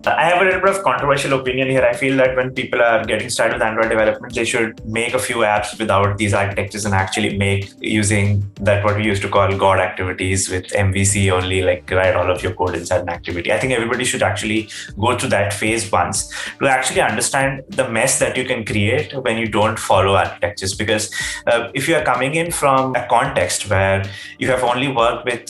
I have a little bit of controversial opinion here. I feel that when people are getting started with Android development, they should make a few apps without these architectures and actually make using that what we used to call God activities with MVC only, like write all of your code inside an activity. I think everybody should actually go through that phase once to actually understand the mess that you can create when you don't follow architectures. Because if you are coming in from a context where you have only worked with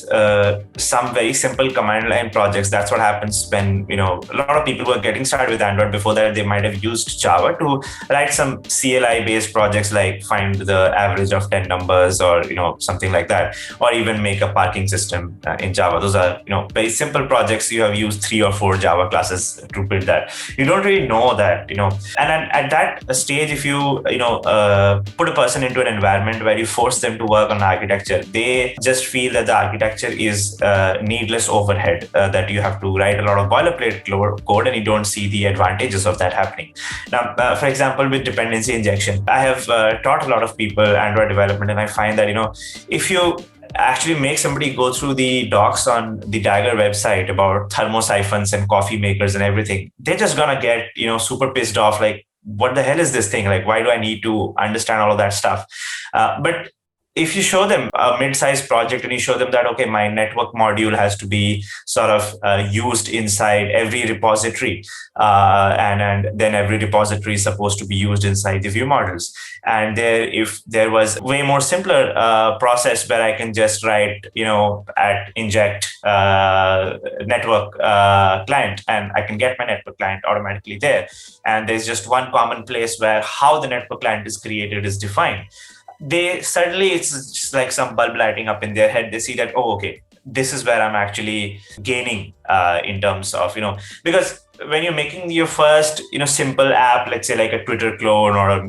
some very simple command line projects, that's what happens when, a lot of people who are getting started with Android. Before that, they might have used Java to write some CLI based projects like find the average of 10 numbers or, something like that, or even make a parking system in Java. Those are, very simple projects. You have used 3 or 4 Java classes to build that. You don't really know that, and at that stage, if you, put a person into an environment where you force them to work on architecture, they just feel that the architecture is needless overhead, that you have to write a lot of boilerplate code and you don't see the advantages of that happening. Now, for example, with dependency injection, I have taught a lot of people Android development, and I find that, if you actually make somebody go through the docs on the Dagger website about thermosiphons and coffee makers and everything, they're just gonna get, super pissed off, like, what the hell is this thing? Like, why do I need to understand all of that stuff? But if you show them a mid-sized project and you show them that, okay, my network module has to be sort of used inside every repository, and then every repository is supposed to be used inside the view models. And if there was way more simpler process where I can just write, at inject network client, and I can get my network client automatically there. And there's just one common place where how the network client is created is defined. It's just like some bulb lighting up in their head. They see that, oh, okay, this is where I'm actually gaining in terms of, because when you're making your first, simple app, let's say like a Twitter clone or a,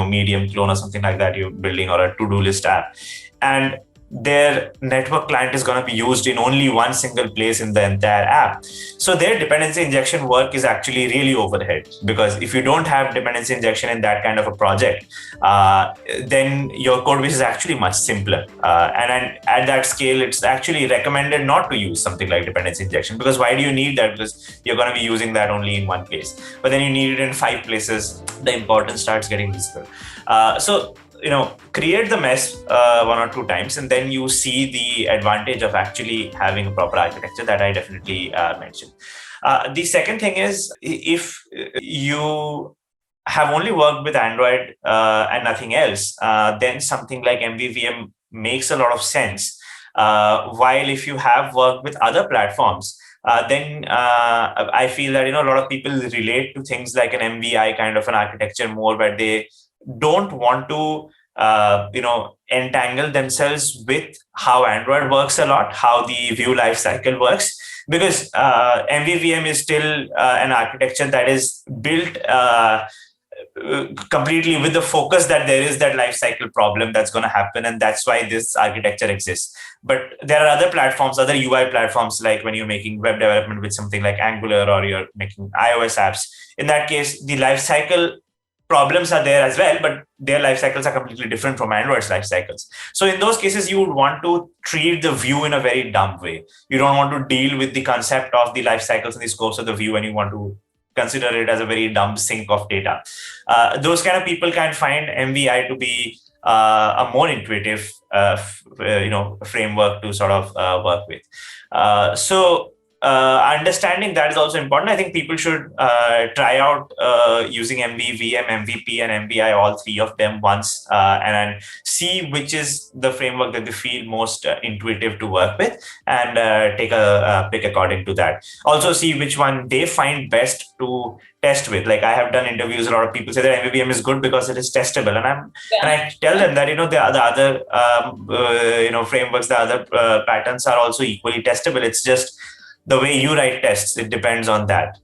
Medium clone or something like that, you're building, or a to-do list app, and their network client is going to be used in only one single place in the entire app. So their dependency injection work is actually really overhead, because if you don't have dependency injection in that kind of a project, then your code base is actually much simpler. And at that scale, it's actually recommended not to use something like dependency injection, because why do you need that? Because you're going to be using that only in one place. But then you need it in 5 places, the importance starts getting visible. So create the mess 1 or 2 times, and then you see the advantage of actually having a proper architecture that I definitely mentioned. The second thing is, if you have only worked with Android and nothing else, then something like MVVM makes a lot of sense. While if you have worked with other platforms, then I feel that, a lot of people relate to things like an MVI kind of an architecture more, where they don't want to entangle themselves with how Android works a lot, how the view lifecycle works, because MVVM is still an architecture that is built completely with the focus that there is that lifecycle problem that's going to happen, and that's why this architecture exists. But there are other platforms, other UI platforms, like when you're making web development with something like Angular, or you're making iOS apps. In that case, the lifecycle problems are there as well, but their life cycles are completely different from Android's life cycles. So in those cases, you would want to treat the view in a very dumb way. You don't want to deal with the concept of the life cycles and the scopes of the view, and you want to consider it as a very dumb sink of data. Those kind of people can find MVI to be a more intuitive, framework to sort of work with. Understanding that is also important. I think people should try out using MVVM, MVP, and MVI, all 3 of them once, and see which is the framework that they feel most intuitive to work with, and take a pick according to that. Also see which one they find best to test with. Like, I have done interviews, a lot of people say that MVVM is good because it is testable, and I tell them that the other frameworks, the other patterns are also equally testable. It's just the way you write tests, it depends on that.